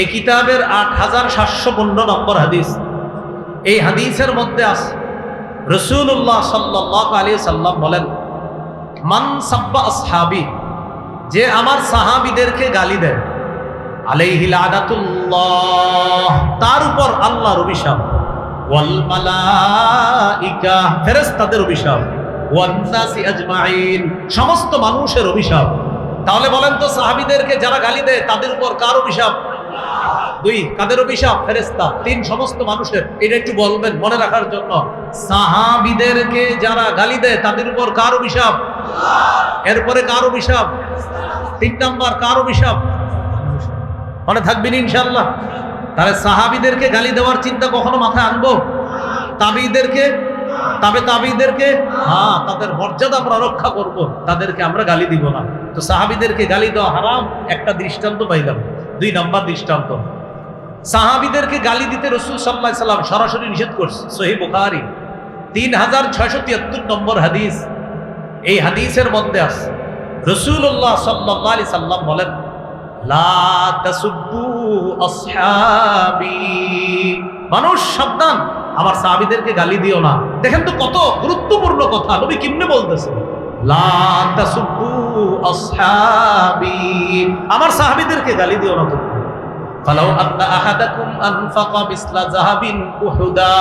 এই কিতাবের 8715 নম্বর হাদিস। এই হাদিসের মধ্যে আছে রাসূলুল্লাহ সাল্লাল্লাহু আলাইহি সাল্লাম বলেন, মান সাব্বা আসহাবি, যে আমার সাহাবীদেরকে গালি দেয়, আলাইহি লানাতুল্লাহ, তার উপর আল্লাহর অভিশাপ, ওয়াল মালাইকা, ফেরেশতাদের অভিশাপ, ওয়ান নাসি আজমাইন, সমস্ত মানুষের অভিশাপ। তাহলে বলেন তো, সাহাবীদেরকে যারা গালি দেয় তাদের উপর কার অভিশাপ? 2, কাদের অভিশাপ? ফেরেশতা। 3, সমস্ত মানুষের। এটা একটু বলবেন মনে রাখার জন্য। সাহাবীদেরকে যারা গালি দেয় তাদের উপর কার অভিশাপ? এরপরে কার অভিশাপ? 3 নাম্বার কার অভিশাপ? মনে থাকবেন ইনশাআল্লাহ। তাহলে সাহাবীদেরকে গালি দেওয়ার চিন্তা কখনো মাথায় আনবো? তাবিঈদেরকে, তাবিঈদেরকে, হ্যাঁ, তাদের মর্যাদা আমরা রক্ষা করব, তাদেরকে আমরা গালি দিব না। তো সাহাবীদেরকে গালি দেওয়া হারাম, একটা দৃষ্টান্ত পাইলাম। 2 নাম্বার দৃষ্টান্ত, সাহাবীদেরকে গালি দিতে রাসূল সাল্লাল্লাহু আলাইহি সাল্লাম সরাসরি নিষেধ করছে। সহিহ বুখারী 3673 নম্বর হাদিস। এই হাদিসের মধ্যে আছে রাসূলুল্লাহ সাল্লাল্লাহু আলাইহি সাল্লাম বলেন, লা তাসুব্বু আসহাবি, মানুষ সাবধান, আমার সাহাবীদেরকে গালি দিও না। দেখেন তো কত গুরুত্বপূর্ণ কথা, নবী কেমনে বলতেছে, লা তাসুব্বু আসহাবি, আমার সাহাবীদেরকে গালি দিও না তুমি। ফালাউ আন্না আহাদাকুম আনফাকা মিসলা যাহাবিন উহুদা,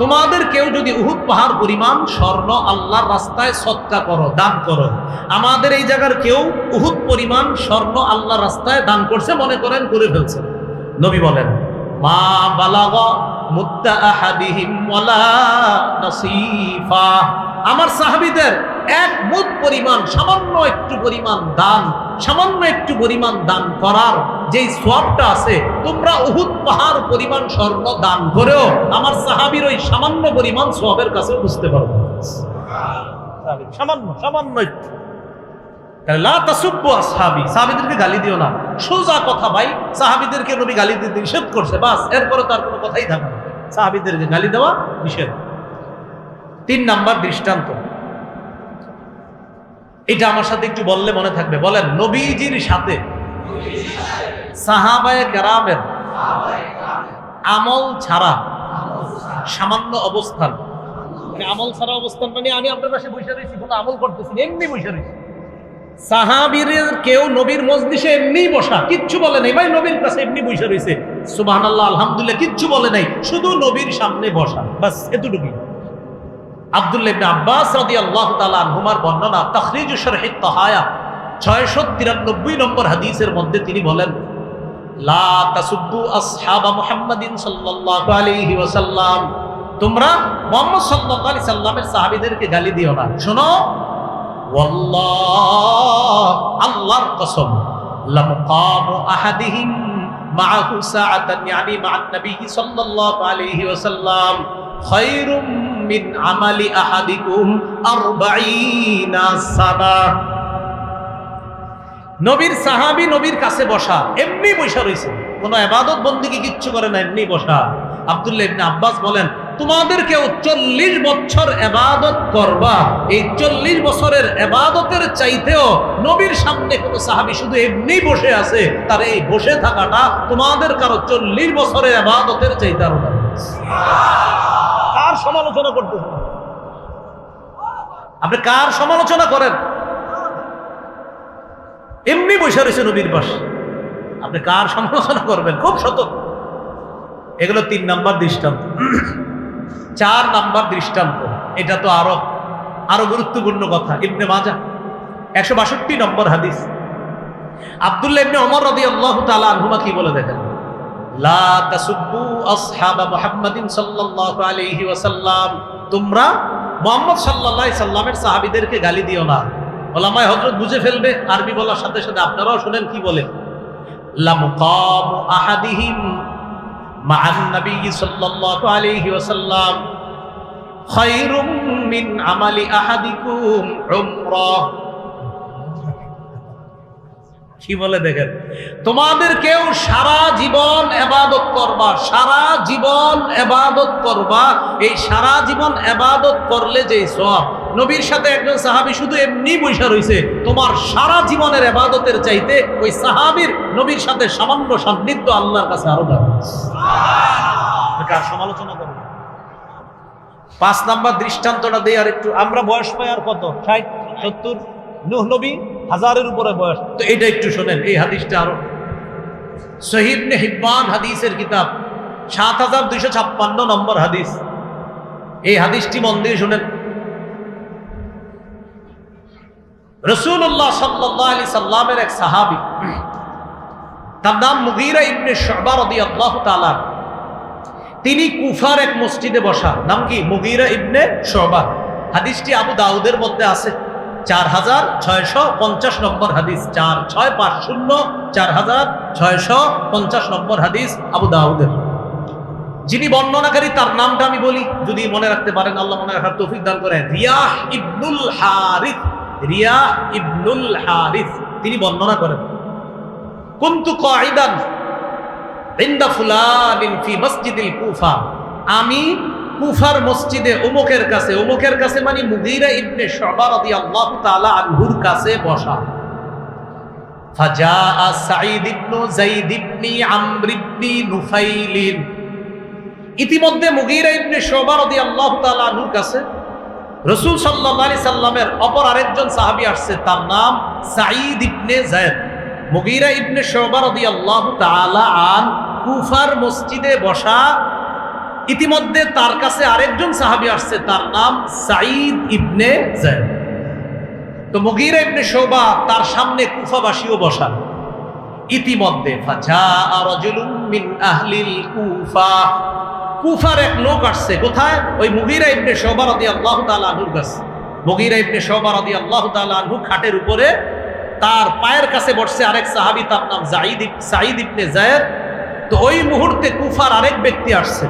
তোমাদের কেউ যদি উহুদ পাহাড় পরিমাণ স্বর্ণ আল্লাহর রাস্তায় সদকা করো, দান করো। আমাদের এই জায়গার কেউ উহুদ পরিমাণ স্বর্ণ আল্লাহর রাস্তায় দান করছে, মনে করেন করে ফেলছে। নবী বলেন, মা বালাগা মুদ্দা আহাদিহিম ওয়ালা নাসিফা, আমার সাহাবীদের 1 মুদ পরিমাণ, সামান্য একটু পরিমাণ দান, সামান্য একটু পরিমাণ দান করার যেই সওয়াবটা আছে, তোমরা উহুদ পাহাড় পরিমাণ স্বর্ণ দান করেও আমার সাহাবীর ওই সামান্য পরিমাণ সওয়াবের কাছে বুঝতে পারবে। সামান্য সামান্য একটু। লা তাসুব্বু আসহাবি, সাহাবীদেরকে গালি দিও না। সোজা কথা ভাই, সাহাবীদেরকে নবী গালি দিতে নিষেধ করছে, বাস, এরপরে তার কোনো কথাই থাকে না। সাহাবীদেরকে গালি দেওয়া নিষেধ। 3 নাম্বার দৃষ্টান্ত, এটা আমার সাথে একটু বললে মনে থাকবে। বলেন, নবীজির সাথে সাহাবায়ে কেরামের আমল ছাড়া সামান্য অবস্থান, মানে আমল ছাড়া অবস্থান মানে আমি আপনার পাশে বসে রয়েছি, কোনো আমল করতেছি না, এমনি বসে রয়েছি। সাহাবীদের কেউ নবীর মজলিসে এমনি বসা, কিচ্ছু বলে নাই, ভাই নবীর কাছে এমনি বসে রয়েছে, সুবহানাল্লাহ আলহামদুলিল্লাহ কিচ্ছু বলে নাই, শুধু নবীর সামনে বসা, বাস এতটুকুই। আব্দুল্লাহ ইবনে আব্বাস রাদিয়াল্লাহু তাআলা আনহুমার বর্ণনা, তাখরিজ শরহ তাহায়া 693 নম্বর হাদিসের মধ্যে তিনি বলেন, লা তাসুব্বু আসহাবা মুহাম্মাদিন সাল্লাল্লাহু আলাইহি ওয়াসাল্লাম, তোমরা মুহাম্মদ সাল্লাল্লাহু আলাইহি সাল্লামের সাহাবীদেরকে গালি দিও না। শোনো, ওয়াল্লাহ, আল্লাহর কসম, লামকামু আহাদিহিম মাআহু সাআতান, ইয়ানি মা'আন নবী সাল্লাল্লাহু আলাইহি ওয়াসাল্লাম খায়রুম মিন আমালি আহাদিকুম 40 সানা। নবীর সাহাবী নবীর কাছে বসা, এমনি বসা রয়েছে, কোনো ইবাদত বন্দেগী কিচ্ছু করে না, এমনি বসা। আব্দুল্লাহ ইবনে আব্বাস বলেন, তোমাদের কেউ 40 বছর ইবাদত করবা, এই 40 বছরের ইবাদতের চাইতেও নবীর সামনে কোনো সাহাবী শুধু এমনি বসে আছে, তার এই বসে থাকাটা তোমাদের কারো 40 বছরের ইবাদতের চাইতে আরো দামি। কার সমালোচনা করতেছেন আপনি? কার সমালোচনা করেন? এমনি বসে রয়েছে নবীর পাশে, আপনি কার সমালোচনা করবেন? খুব সতর্ক। এগুলো 3 নাম্বার দৃষ্টান্ত। 4 নাম্বার দৃষ্টান্ত, এটা তো আরো গুরুত্বপূর্ণ কথা। ইবনে মাজাহ 162 নম্বর হাদিস, আব্দুল্লাহ ইবনে ওমর রাদিয়াল্লাহু তাআলা আনহুমা কি বলে দেখেন, লা তাসুব্বু আসহাবা মুহাম্মাদিন সাল্লাল্লাহু আলাইহি ওয়াসাল্লাম, তোমরা মুহাম্মদ সাল্লাল্লাহু আলাইহি সাল্লামের সাহাবীদেরকে গালি দিও না। ওলামায়ে হযরত বুঝে ফেলবে, আরবি বলার সাথে সাথে আপনারাও শুনেন কি বলে, লামকামু আহাদিহিম মা'আন নবী সাল্লাল্লাহু আলাইহি ওয়াসাল্লাম খায়রুম মিন আমালি আহাদিকুম উমরাহ। কি বলে দেখেন, তোমাদের কেউ সারা জীবন ইবাদত করবা, সারা জীবন ইবাদত করবা, এই সারা জীবন ইবাদত করলে যে সওয়াব, নবীর সাথে একজন সাহাবী শুধু এমনি বসে রইছে, তোমার সারা জীবনের ইবাদতের চাইতে ওই সাহাবীর নবীর সাথে সামান্য সান্নিধ্য আল্লাহর কাছে আরো দামি। কার সমালোচনা করব? 5 নাম্বার দৃষ্টান্তটা দেই আর একটু। আমরা বয়স পাই আর কত, 60 70, নূহ নবী 1000-এর উপরে বয়স, তো এটা একটু শোনেন। এই হাদিসটা আরো সহিহ ইবনে হিব্বান হাদিসের কিতাব 7256 নম্বর হাদিস। এই হাদিসটি মন দিয়ে শুনেন। রাসূলুল্লাহ সাল্লাল্লাহু আলাইহি সাল্লামের এক সাহাবী, তার নাম মুগীরা ইবনে শুবা রাদিয়াল্লাহু তাআলা, তিনি কুফার এক মসজিদে বসা। নাম কি? মুগীরা ইবনে শুবা। হাদিসটি আবু দাউদের মধ্যে আছে, 4650 নম্বর হাদিস, 4650 4650 নম্বর হাদিস আবু দাউদের। যিনি বর্ণনাকারী তার নামটা আমি বলি, যদি মনে রাখতে পারেন আল্লাহ মনে রাখার তৌফিক দান করেন। রিয়াহ ইবনুল হারিস, রিয়াহ ইবনুল হারিস তিনি বর্ণনা করেন, কুনতু কাঈদান ইনদা ফুলানিন ফি মসজিদিল কুফা, আমি কুফার মসজিদে অমুকের কাছে মানে মুগীরা ইবনে শুবা রাদিয়াল্লাহু তাআলা আনহুর কাছে বসা। ফাজাআ সাঈদ ইবনে যায়েদ ইবনে আমর ইবনে নুফাইল, ইতিমধ্যে মুগীরা ইবনে শুবা রাদিয়াল্লাহু তাআলা আনহুর কাছে রাসূল সাল্লাল্লাহু আলাইহি সাল্লামের অপর আরেকজন সাহাবী আসছে, তার নাম সাঈদ ইবনে যায়েদ। মুগীরা ইবনে শুবা রাদিয়াল্লাহু তাআলা আন কুফার মসজিদে বসা, ইতিমধ্যে তার কাছে আরেকজন সাহাবী আসছে, তার নাম সাঈদ ইবনে যায়েদ। তো মুগীরা ইবনে শুবা তার সামনে কুফাবাসীও বসা। ইতিমধ্যে ফাজাআ রাজুলুম মিন আহলিল কুফা, কুফার এক লোক আসছে। কোথায়? ওই মুগীরা ইবনে শুবা রাদিয়াল্লাহু তাআলা আনহুর কাছে। মুগীরা ইবনে শুবা রাদিয়াল্লাহু তাআলা আনহু খাটের উপরে, তার পায়ের কাছে বসছে আরেক সাহাবী, তার নাম সাঈদ ইবনে যায়েদ। তো ওই মুহূর্তে কুফার আরেক ব্যক্তি আসছে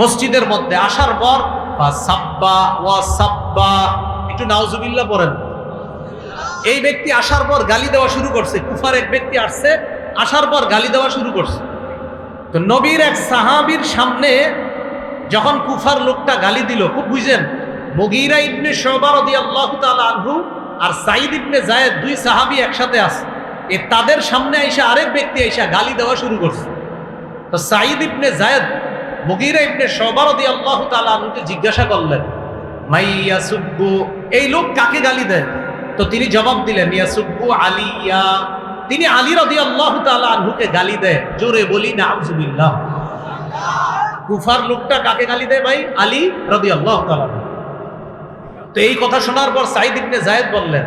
মসজিদের মধ্যে। আসার পর সাব্বা ওয়া সাব্বা, একটু নাউজুবিল্লাহ পড়েন। এই ব্যক্তি আসার পর গালি দেওয়া শুরু করছে। কুফার এক ব্যক্তি আসছে, আসার পর গালি দেওয়া শুরু করছে। তো নবীর এক সাহাবীর সামনে যখন কুফার লোকটা গালি দিল, খুব বুঝেন, মুগীরা ইবনে শুবা রাদিয়াল্লাহু তাআলা আনহু আর সাঈদ ইবনে যায়েদ, দুই সাহাবী একসাথে আছে। তাদের সামনে আইসা আরেক ব্যক্তি আইসা গালি দেওয়া শুরু করছে। তো সাঈদ ইবনে যায়েদ মুগীরা ইবনে শুবা রাদিয়াল্লাহু তাআলা আনহুকে জিজ্ঞাসা করলেন, মাইয়াসুব্বু, এই লোক কাকে গালি দেয়? তো তিনি জবাব দিলেন, ইয়াসুব্বু আলিয়া, তিনি আলী রাদিয়াল্লাহু তাআলা আনহুকে গালি দেয়। জোরে বলি নাউযুবিল্লাহ। কুফার লোকটা কাকে গালি দেয় ভাই? আলী রাদিয়াল্লাহু তাআলা। তো এই কথা শোনার পর সাঈদ ইবনে যায়েদ বললেন,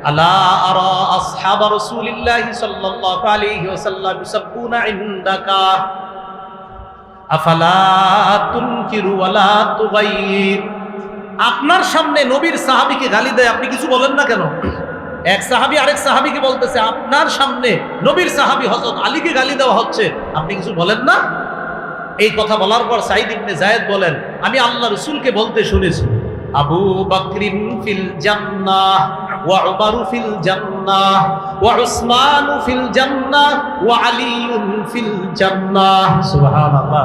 আলা আরা আসহাব রাসূলিল্লাহি সাল্লাল্লাহু আলাইহি ওয়াসাল্লাম ইউসাব্বুনা ইনদাকা আফালা তুনকিরু ওয়ালা তুগাইয়ির। আপনার সামনে নবীর সাহাবীকে গালি দেয়, আপনি কিছু বলেন না কেন? এক সাহাবী আরেক সাহাবীকে বলতেছে, আপনার সামনে নবীর সাহাবী হযরত আলীকে গালি দেওয়া হচ্ছে, আপনি কিছু বলেন না? এই কথা বলার পর সাঈদ ইবনে যায়েদ বলেন, আমি আল্লাহ রাসূলকে বলতে শুনেছি, আবু বকরিন ফিল জান্নাহ ওয়া উমারু ফিল জান্নাহ ওয়া উসমানু ফিল জান্নাহ ওয়া আলীউন ফিল জান্নাহ। সুবহানাল্লাহ।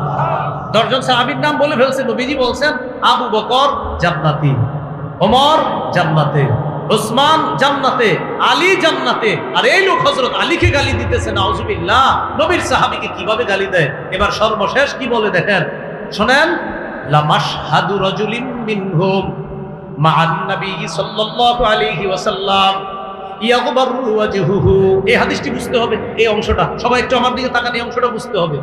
10 জন সাহাবীর নাম বলে ফেলছে। নবীজি বলছেন আবু বকর জান্নাতি, ওমর জান্নাতে, উসমান জান্নাতে, আলী জান্নাতে। আর এই লোক হযরত আলীকে গালি দিতেছে, নাউযুবিল্লাহ। নবীর সাহাবীকে কিভাবে গালি দেয়? এবার সর্বশেষ কি বলে দেখেন, শুনেন। লামাশহাদু রাজুলিন মিনহুম মা'আন নবী সাল্লাল্লাহু আলাইহি ওয়াসাল্লাম ইয়াগবারু ওয়াজহুহু। এই হাদিসটি বুঝতে হবে, এই অংশটা সবাই একটু আমার দিকে তাকান, এই অংশটা বুঝতে হবে।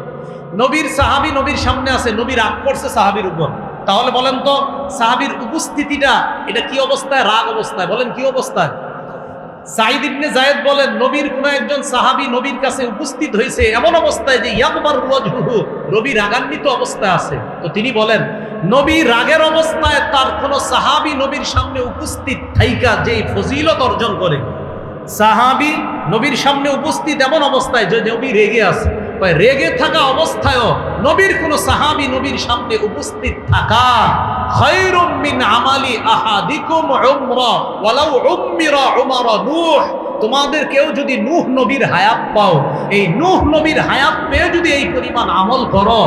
নবীর সাহাবী নবীর সামনে আছে, নবী রাগ করছে সাহাবীর উপর। তাহলে বলেন তো সাহাবীর উপস্থিতিটা এটা কি অবস্থায়? রাগ অবস্থায়। বলেন কি অবস্থায়? সাঈদ ইবনে যায়েদ বলেন, নবীর কোন একজন সাহাবী নবীর কাছে উপস্থিত হয়েছে এমন অবস্থায় যে ইয়াকবারু ওয়াজহুহু, নবী রাগান্বিত অবস্থায় আছে। তো তিনি বলেন, নবী রাগের অবস্থায় তার কোন সাহাবী নবীর সামনে উপস্থিত থাইকা যেই ফজিলত অর্জন করে, সাহাবী নবীর সামনে উপস্থিত এমন অবস্থায় যে নবী রেগে আছে, রেগে থাকা অবস্থায়ও নবীর কোন সাহাবী নবীর সামনে উপস্থিত থাকা খায়রুম মিন আমালি আহাদিকুম উমরা ওয়ালাউ উম্মিরা উমারা নূহ। তোমাদের কেউ যদি নূহ নবীর হায়াত পাও, এই নূহ নবীর হায়াত পেয়ে যদি এই পরিমাণ আমল করো,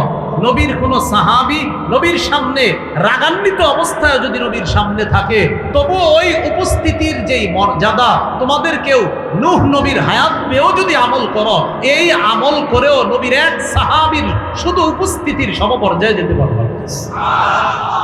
নবীর কোন সাহাবী নবীর সামনে রাগান্বিত অবস্থায় যদি নবীর সামনে থাকে, তবু ওই উপস্থিতির যেই মর্যাদা, তোমাদের কেউ নূহ নবীর হায়াত পেয়েও যদি আমল করো, এই আমল করেও নবীর এক সাহাবীর শুধু উপস্থিতির সমপর্যায়ে যেতে পারবে।